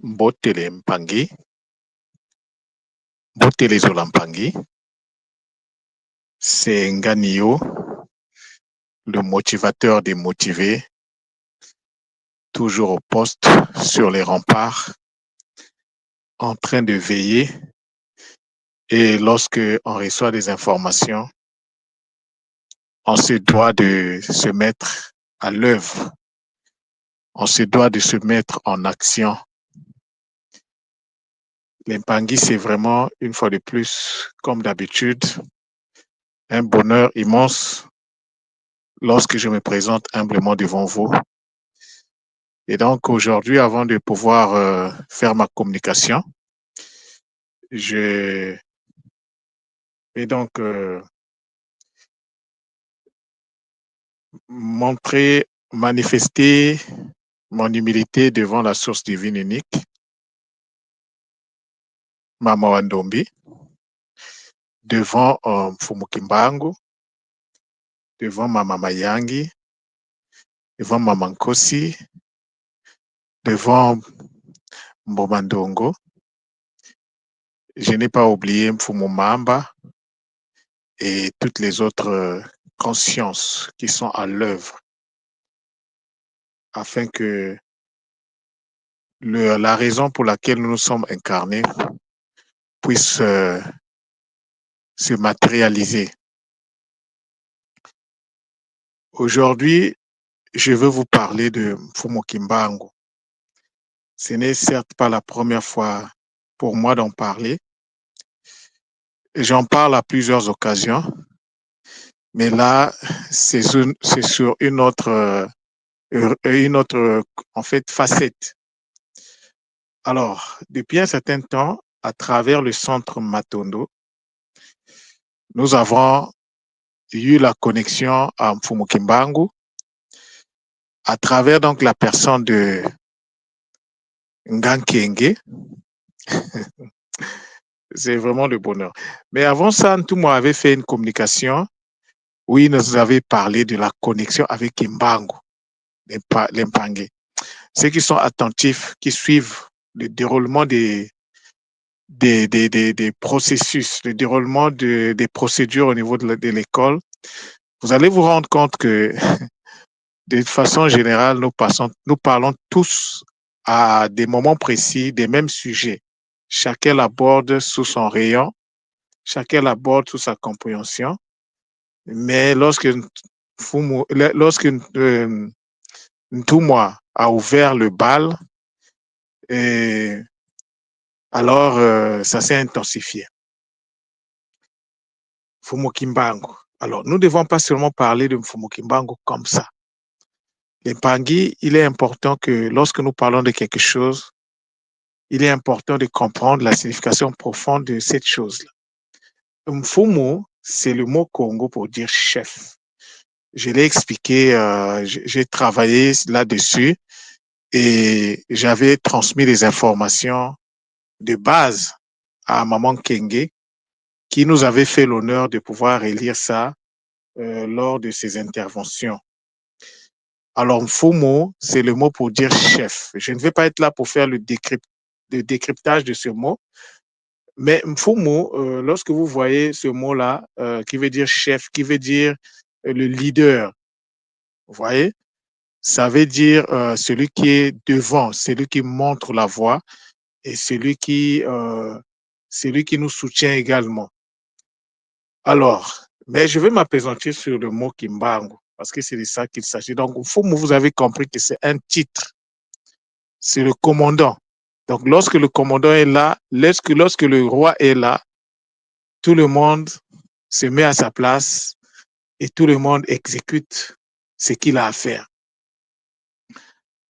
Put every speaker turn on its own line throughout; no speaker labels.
Mbotele Mpangi, Mbotele Zola Mpangi, c'est Nganio, le motivateur des motivés, toujours au poste sur les remparts, en train de veiller. Et lorsque on reçoit des informations, on se doit de se mettre à l'œuvre. On se doit de se mettre en action. L'Impangi, c'est vraiment, une fois de plus, comme d'habitude, un bonheur immense lorsque je me présente humblement devant vous. Et donc, aujourd'hui, avant de pouvoir faire ma communication, je vais donc montrer, manifester mon humilité devant la source divine unique, Mama Wandombi, devant Mfumu Kimbangu, devant Mama Mayangi, devant Mama Nkosi, devant Mbomandongo. Je n'ai pas oublié Mfumu Mamba et toutes les autres consciences qui sont à l'œuvre afin que la raison pour laquelle nous sommes incarnés puisse se matérialiser. Aujourd'hui, je veux vous parler de Mfumu Kimbangu. Ce n'est certes pas la première fois pour moi d'en parler. J'en parle à plusieurs occasions, mais là, c'est sur une autre en fait, facette. Alors, depuis un certain temps, à travers le centre Matondo, nous avons eu la connexion à Mfumu Kimbangu à travers donc la personne de Ngankenge. C'est vraiment le bonheur. Mais avant ça, Ntumo avait fait une communication où il nous avait parlé de la connexion avec Kimbangu, l'Impangue. Ceux qui sont attentifs, qui suivent le déroulement des processus, le déroulement des procédures au niveau de l'école, vous allez vous rendre compte que de façon générale, nous parlons tous à des moments précis des mêmes sujets. Chacun l'aborde sous son rayon, chacun l'aborde sous sa compréhension. Mais lorsque Ntumwa a ouvert le bal, alors ça s'est intensifié. Mfumu Kimbangu. Alors, nous ne devons pas seulement parler de Mfumu Kimbangu comme ça. L'Impangi, il est important que lorsque nous parlons de quelque chose, il est important de comprendre la signification profonde de cette chose-là. Mfumu, c'est le mot Congo pour dire chef. Je l'ai expliqué, j'ai travaillé là-dessus et j'avais transmis les informations de base à Maman Kenge qui nous avait fait l'honneur de pouvoir relire ça lors de ses interventions. Alors, Mfumu, c'est le mot pour dire chef. Je ne vais pas être là pour faire le décryptage de ce mot, mais Mfumu, lorsque vous voyez ce mot-là, qui veut dire chef, qui veut dire le leader, vous voyez, ça veut dire celui qui est devant, celui qui montre la voie et celui qui nous soutient également. Alors, mais je vais m'appesantir sur le mot Kimbangu, parce que c'est de ça qu'il s'agit. Donc, Mfumu, vous avez compris que c'est un titre. C'est le commandant. Donc, lorsque le commandant est là, lorsque le roi est là, tout le monde se met à sa place et tout le monde exécute ce qu'il a à faire.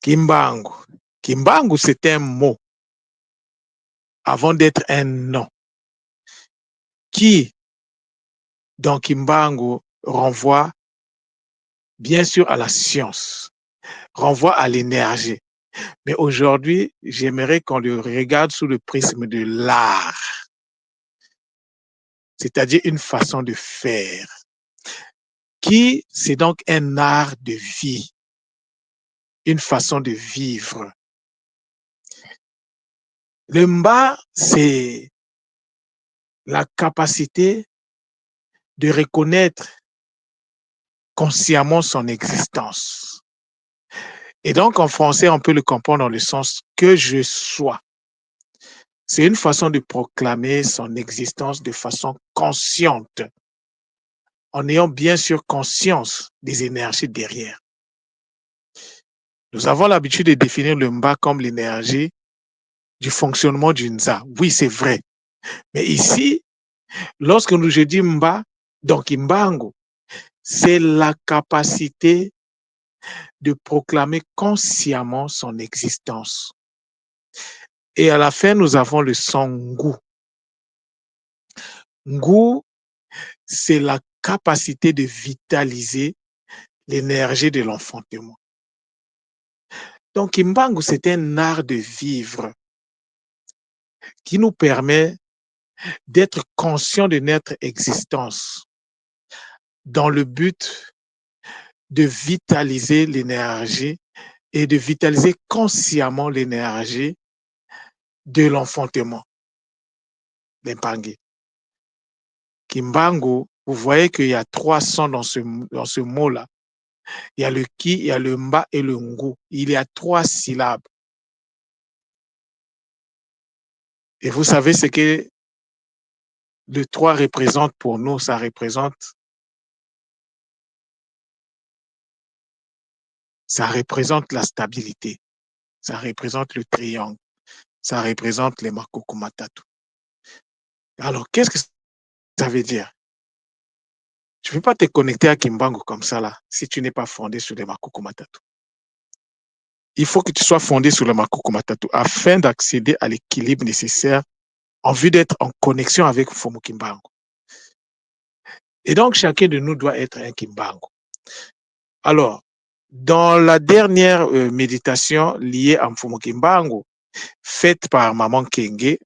Kimbangu. Kimbangu, c'est un mot avant d'être un nom qui, dans Kimbangu, renvoie bien sûr à la science, renvoie à l'énergie. Mais aujourd'hui, j'aimerais qu'on le regarde sous le prisme de l'art, c'est-à-dire une façon de faire, qui c'est donc un art de vie, une façon de vivre. Le mba, c'est la capacité de reconnaître consciemment son existence. Et donc, en français, on peut le comprendre dans le sens que je sois. C'est une façon de proclamer son existence de façon consciente, en ayant bien sûr conscience des énergies derrière. Nous avons l'habitude de définir le mba comme l'énergie du fonctionnement du nza. Oui, c'est vrai. Mais ici, lorsque je dis mba, donc imbango, c'est la capacité de proclamer consciemment son existence. Et à la fin, nous avons le son ngou. Ngou, c'est la capacité de vitaliser l'énergie de l'enfantement. Donc, imbango, c'est un art de vivre qui nous permet d'être conscient de notre existence dans le but de vitaliser l'énergie et de vitaliser consciemment l'énergie de l'enfantement, l'impangué. Kimbangu, vous voyez qu'il y a 3 sons dans ce mot-là. Il y a le ki, il y a le mba et le ngu. Il y a 3 syllabes. Et vous savez ce que le 3 représente pour nous? Ça représente la stabilité. Ça représente le triangle. Ça représente les makuku matatu. Alors, qu'est-ce que ça veut dire? Tu ne peux pas te connecter à Kimbangu comme ça, là, si tu n'es pas fondé sur les makuku matatu. Il faut que tu sois fondé sur le makuku matatu afin d'accéder à l'équilibre nécessaire en vue d'être en connexion avec Fumu Kimbangu. Et donc, chacun de nous doit être un Kimbangu. Alors, dans la dernière méditation liée à Mfumu Kimbangu, faite par Maman Kenge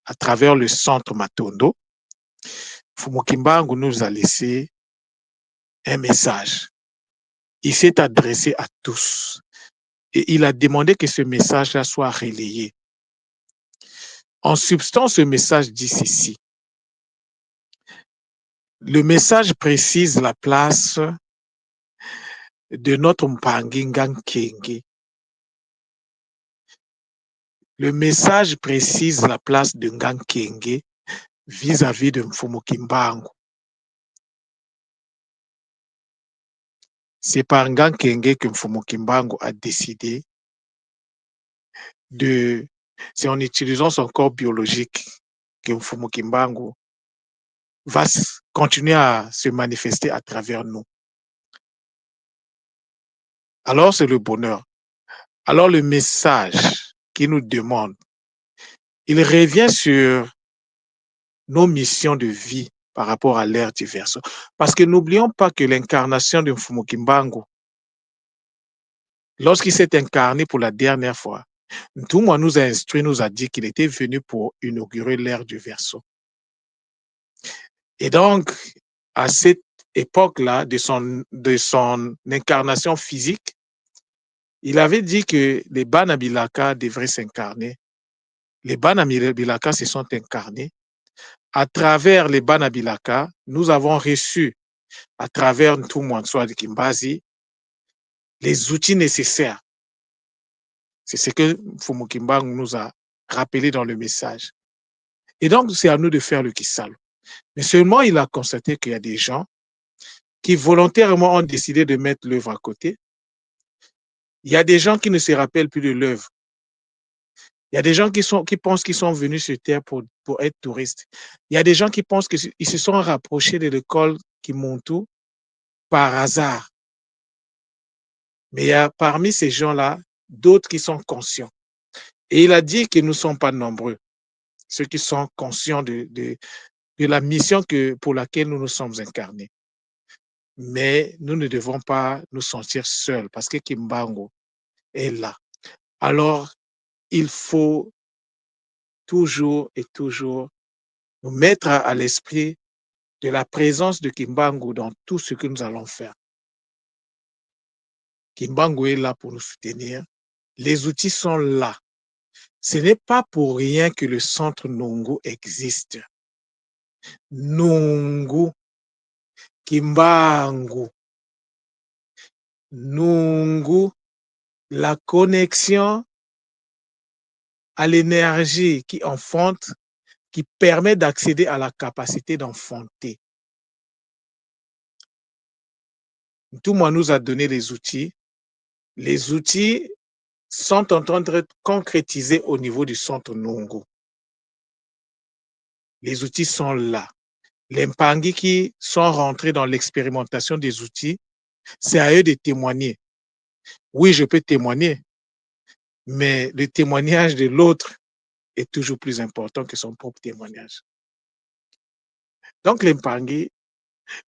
à travers le centre Matondo, Mfumu Kimbangu nous a laissé un message. Il s'est adressé à tous et il a demandé que ce message-là soit relayé. En substance, ce message dit ceci. Le message précise la place de notre Mpangi Ngang Kenge. Le message précise la place de Ngang Kenge vis-à-vis de Mfumu Kimbangu. C'est par Ngang Kenge que Mfumu Kimbangu a décidé de, c'est en utilisant son corps biologique que Mfumu Kimbangu va continuer à se manifester à travers nous. Alors c'est le bonheur. Alors le message qu'il nous demande, il revient sur nos missions de vie par rapport à l'ère du Verseau. Parce que n'oublions pas que l'incarnation de Mfumu Kimbangu, lorsqu'il s'est incarné pour la dernière fois, Ntumwa nous a instruit, nous a dit qu'il était venu pour inaugurer l'ère du Verseau. Et donc, à cette époque-là de son incarnation physique, il avait dit que les Banabilaka devraient s'incarner. Les Banabilaka se sont incarnés. À travers les Banabilaka, nous avons reçu, à travers Ntumwa de Kimbazi, les outils nécessaires. C'est ce que Mfumu Kimbangu nous a rappelé dans le message. Et donc, c'est à nous de faire le Kisalo. Mais seulement, il a constaté qu'il y a des gens qui volontairement ont décidé de mettre l'œuvre à côté. Il y a des gens qui ne se rappellent plus de l'œuvre. Il y a des gens qui pensent qu'ils sont venus sur Terre pour être touristes. Il y a des gens qui pensent qu'ils se sont rapprochés de l'école Kimuntu par hasard. Mais il y a parmi ces gens-là d'autres qui sont conscients. Et il a dit que nous ne sommes pas nombreux, ceux qui sont conscients de la mission pour laquelle nous nous sommes incarnés. Mais nous ne devons pas nous sentir seuls parce que Kimbangu est là. Alors, il faut toujours et toujours nous mettre à l'esprit de la présence de Kimbangu dans tout ce que nous allons faire. Kimbangu est là pour nous soutenir. Les outils sont là. Ce n'est pas pour rien que le centre Nungu existe. Nungu, Kimbangu, Nungu, la connexion à l'énergie qui enfante, qui permet d'accéder à la capacité d'enfanter. Tout-moi nous a donné les outils. Les outils sont en train d'être concrétisés au niveau du centre Nungu. Les outils sont là. Les Mpangi qui sont rentrés dans l'expérimentation des outils, c'est à eux de témoigner. Oui, je peux témoigner, mais le témoignage de l'autre est toujours plus important que son propre témoignage. Donc, les Mpangi,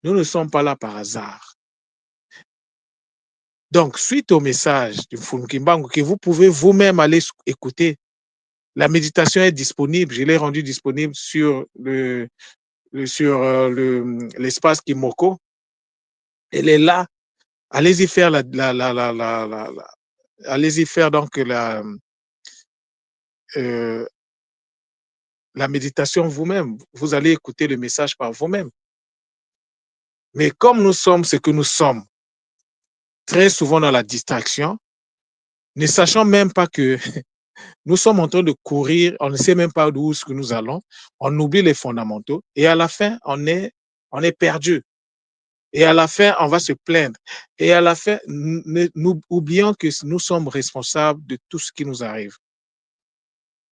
nous ne sommes pas là par hasard. Donc, suite au message du Mfumukimbangu que vous pouvez vous-même aller écouter, la méditation est disponible. Je l'ai rendue disponible sur l'espace Kimoko. Elle est là. Allez-y faire allez-y faire donc la méditation vous-même. Vous allez écouter le message par vous-même. Mais comme nous sommes ce que nous sommes, très souvent dans la distraction, ne sachant même pas que nous sommes en train de courir, on ne sait même pas d'où ce que nous allons, on oublie les fondamentaux et à la fin, on est perdu. Et à la fin, on va se plaindre. Et à la fin, nous oublions que nous sommes responsables de tout ce qui nous arrive.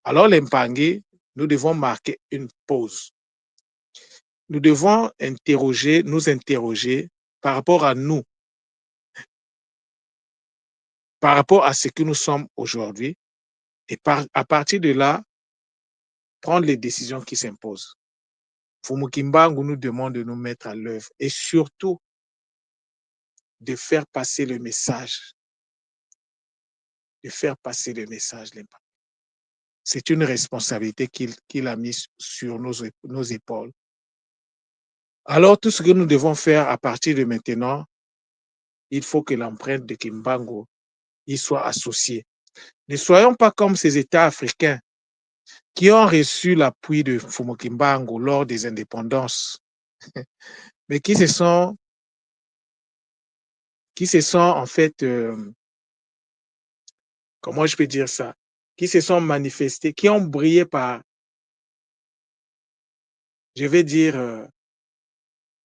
Alors, les Mpangi, nous devons marquer une pause. Nous devons nous interroger par rapport à nous, par rapport à ce que nous sommes aujourd'hui, et à partir de là, prendre les décisions qui s'imposent. Mfumukimbangu nous demande de nous mettre à l'œuvre et surtout de faire passer le message. De faire passer le message. C'est une responsabilité qu'il a mise sur nos épaules. Alors, tout ce que nous devons faire à partir de maintenant, il faut que l'empreinte de Kimbangu y soit associée. Ne soyons pas comme ces États africains qui ont reçu l'appui de Mfumukimbangu lors des indépendances, mais qui se sont en fait, comment je peux dire ça, qui se sont manifestés, qui ont brillé par, je vais dire,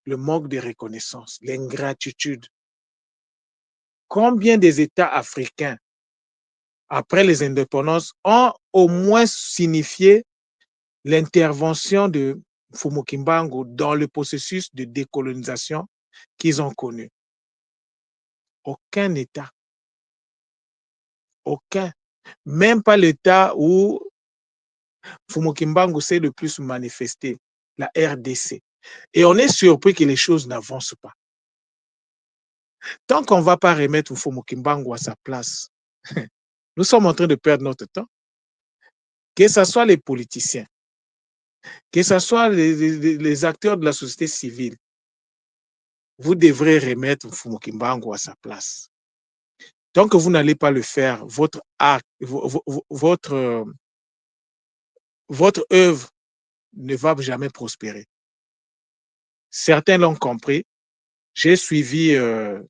le manque de reconnaissance, l'ingratitude. Combien des États africains, après les indépendances, ont au moins signifié l'intervention de Mfumukimbangu dans le processus de décolonisation qu'ils ont connu? Aucun État. Aucun. Même pas l'État où Mfumukimbangu s'est le plus manifesté, la RDC. Et on est surpris que les choses n'avancent pas. Tant qu'on ne va pas remettre Mfumukimbangu à sa place, nous sommes en train de perdre notre temps. Que ce soit les politiciens, que ce soit les acteurs de la société civile, vous devrez remettre Mfumukimbangu à sa place. Tant que vous n'allez pas le faire, votre œuvre ne va jamais prospérer. Certains l'ont compris. J'ai suivi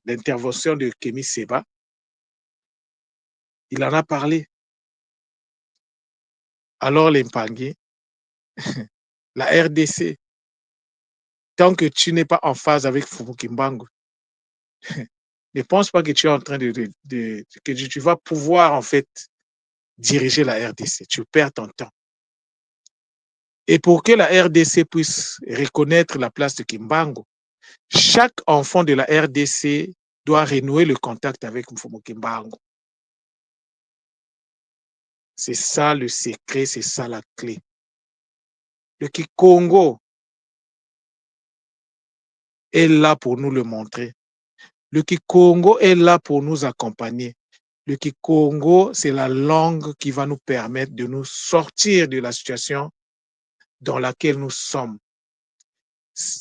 l'intervention de Kémy Séba. Il en a parlé. Alors, les Mpangi, la RDC, tant que tu n'es pas en phase avec Mfumukimbangu, ne pense pas que tu es en train que tu vas pouvoir en fait diriger la RDC. Tu perds ton temps. Et pour que la RDC puisse reconnaître la place de Kimbangu, chaque enfant de la RDC doit renouer le contact avec Mfumukimbangu. C'est ça le secret, c'est ça la clé. Le Kikongo est là pour nous le montrer. Le Kikongo est là pour nous accompagner. Le Kikongo, c'est la langue qui va nous permettre de nous sortir de la situation dans laquelle nous sommes.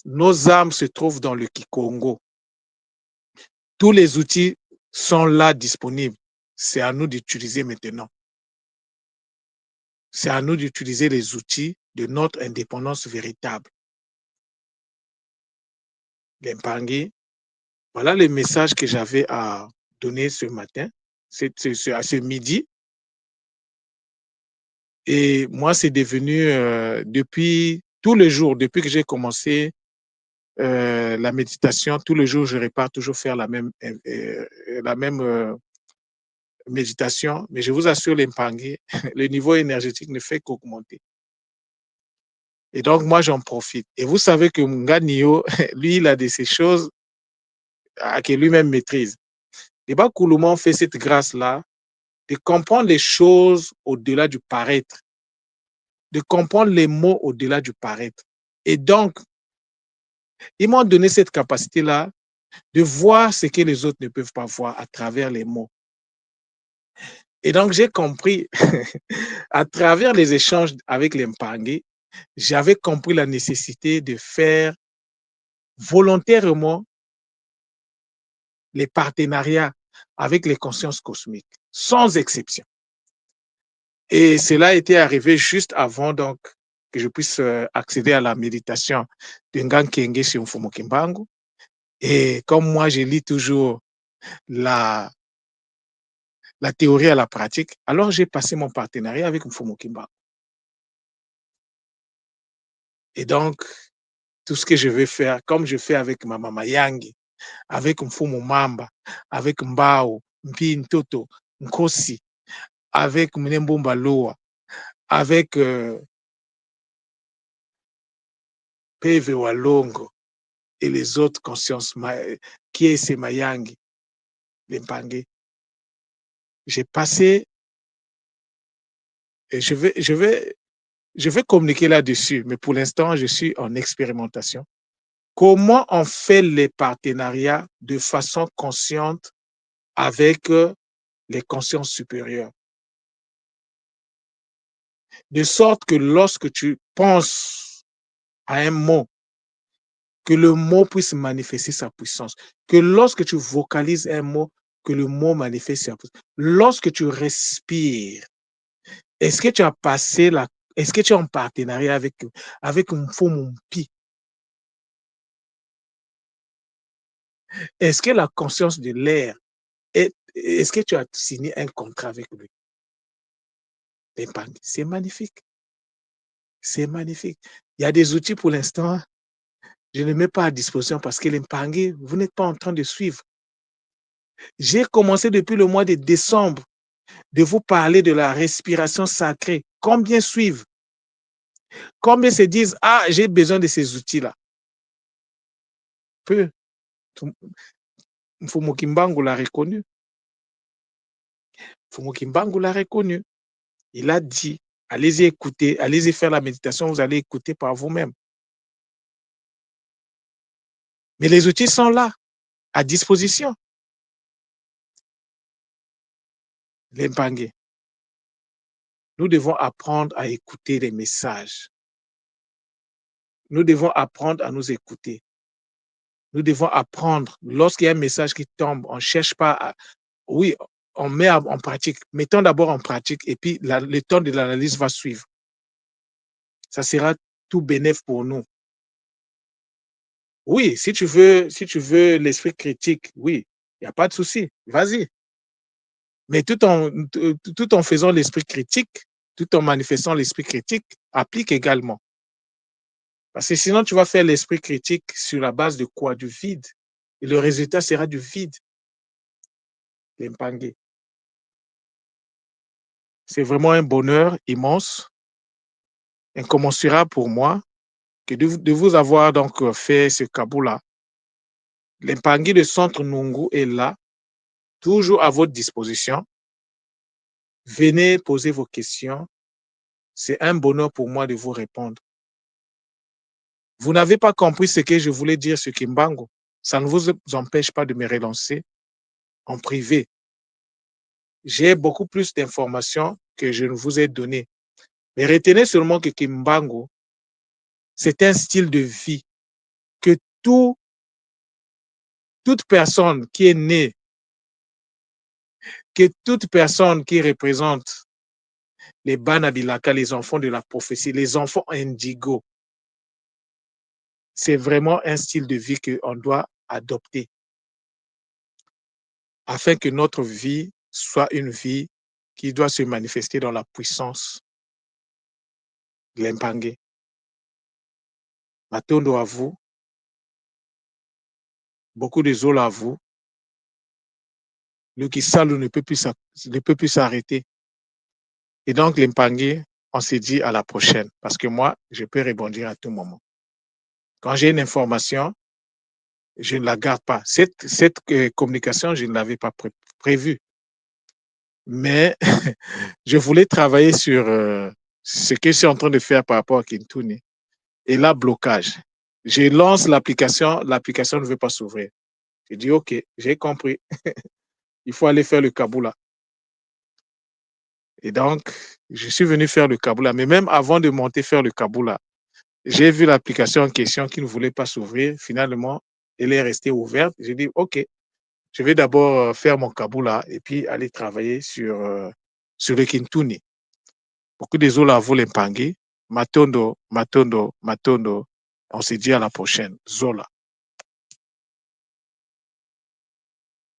Nos âmes se trouvent dans le Kikongo. Tous les outils sont là disponibles. C'est à nous d'utiliser maintenant. c'est à nous d'utiliser les outils de notre indépendance véritable. L'Empangui, voilà les messages que j'avais à donner ce matin, à ce midi. Et moi, c'est devenu depuis tous les jours, depuis que j'ai commencé la méditation, tous les jours, je répare toujours faire la même méditation. Mais je vous assure, l'Empangui, le niveau énergétique ne fait qu'augmenter. Et donc, moi, j'en profite. Et vous savez que Nganio, lui, il a de ces choses que lui-même maîtrise. Et bien, Koulouman fait cette grâce-là de comprendre les choses au-delà du paraître, de comprendre les mots au-delà du paraître. Et donc, ils m'ont donné cette capacité-là de voir ce que les autres ne peuvent pas voir à travers les mots. Et donc, j'ai compris, à travers les échanges avec les Mpangui, j'avais compris la nécessité de faire volontairement les partenariats avec les consciences cosmiques, sans exception. Et cela était arrivé juste avant donc que je puisse accéder à la méditation de Ngan Kenge sur Mfumo Kimbangu. Et comme moi, je lis toujours la, la théorie à la pratique, alors j'ai passé mon partenariat avec Mfumo Kimbangu. Et donc, tout ce que je vais faire, comme je fais avec Mama Mayangi, avec Mfumo Mamba, avec Mbao, Mpi Ntoto, Nkosi, avec Mnembomba Loa, avec Peve Walongo et les autres consciences, Kiese Mayangi, les Mpangé. J'ai passé, et je vais communiquer là-dessus, mais pour l'instant, je suis en expérimentation. Comment on fait les partenariats de façon consciente avec les consciences supérieures? De sorte que lorsque tu penses à un mot, que le mot puisse manifester sa puissance. Que lorsque tu vocalises un mot, que le mot manifeste sa puissance. Lorsque tu respires, est-ce que tu as passé la... Est-ce que tu es en partenariat avec Mfumumpi? Est-ce que la conscience de l'air, est-ce que tu as signé un contrat avec lui? C'est magnifique. C'est magnifique. Il y a des outils pour l'instant, je ne les mets pas à disposition parce que l'Empangé, vous n'êtes pas en train de suivre. J'ai commencé depuis le mois de décembre de vous parler de la respiration sacrée. Combien suivent? Combien se disent, ah, j'ai besoin de ces outils-là? Peu. Mfumo Kimbangu l'a reconnu. Mfumo Kimbangu l'a reconnu. Il a dit, allez-y écouter, allez-y faire la méditation, vous allez écouter par vous-même. Mais les outils sont là, à disposition. Les Mpangé, nous devons apprendre à écouter les messages. Nous devons apprendre à nous écouter. Nous devons apprendre, lorsqu'il y a un message qui tombe, on ne cherche pas à... Oui, on met en pratique. Mettons d'abord en pratique et puis le temps de l'analyse va suivre. Ça sera tout bénéf pour nous. Oui, si tu veux l'esprit critique, oui, il n'y a pas de souci, vas-y. Mais tout en faisant l'esprit critique, tout en manifestant l'esprit critique, applique également. Parce que sinon, tu vas faire l'esprit critique sur la base de quoi? Du vide. Et le résultat sera du vide. L'Empangé. C'est vraiment un bonheur immense, incommensurable pour moi, que de vous avoir donc fait ce cabou-là. L'Empangé de Centre Nungu est là, toujours à votre disposition. Venez poser vos questions. C'est un bonheur pour moi de vous répondre. Vous n'avez pas compris ce que je voulais dire sur Kimbangu. Ça ne vous empêche pas de me relancer en privé. J'ai beaucoup plus d'informations que je ne vous ai données. Mais retenez seulement que Kimbangu, c'est un style de vie que toute personne qui est née, que toute personne qui représente les Banabilaka, les enfants de la prophétie, les enfants indigo. C'est vraiment un style de vie qu'on doit adopter afin que notre vie soit une vie qui doit se manifester dans la puissance de l'Impangé. Matondo à vous, beaucoup de Zola à vous. Le Kisalou ne peut plus s'arrêter. Et donc, l'Impangé, on s'est dit à la prochaine, parce que moi, je peux rebondir à tout moment. Quand j'ai une information, je ne la garde pas. Cette communication, je ne l'avais pas prévue. Mais je voulais travailler sur ce que je suis en train de faire par rapport à Kintuni. Et là, blocage. Je lance l'application ne veut pas s'ouvrir. Je dis, OK, j'ai compris. Il faut aller faire le Kaboula. Et donc, je suis venu faire le Kaboula. Mais même avant de monter faire le Kaboula, j'ai vu l'application en question qui ne voulait pas s'ouvrir. Finalement, elle est restée ouverte. J'ai dit, OK, je vais d'abord faire mon Kaboula et puis aller travailler sur le Kintuni. Beaucoup de Zola vous l'Impangé. Matondo. On se dit à la prochaine. Zola.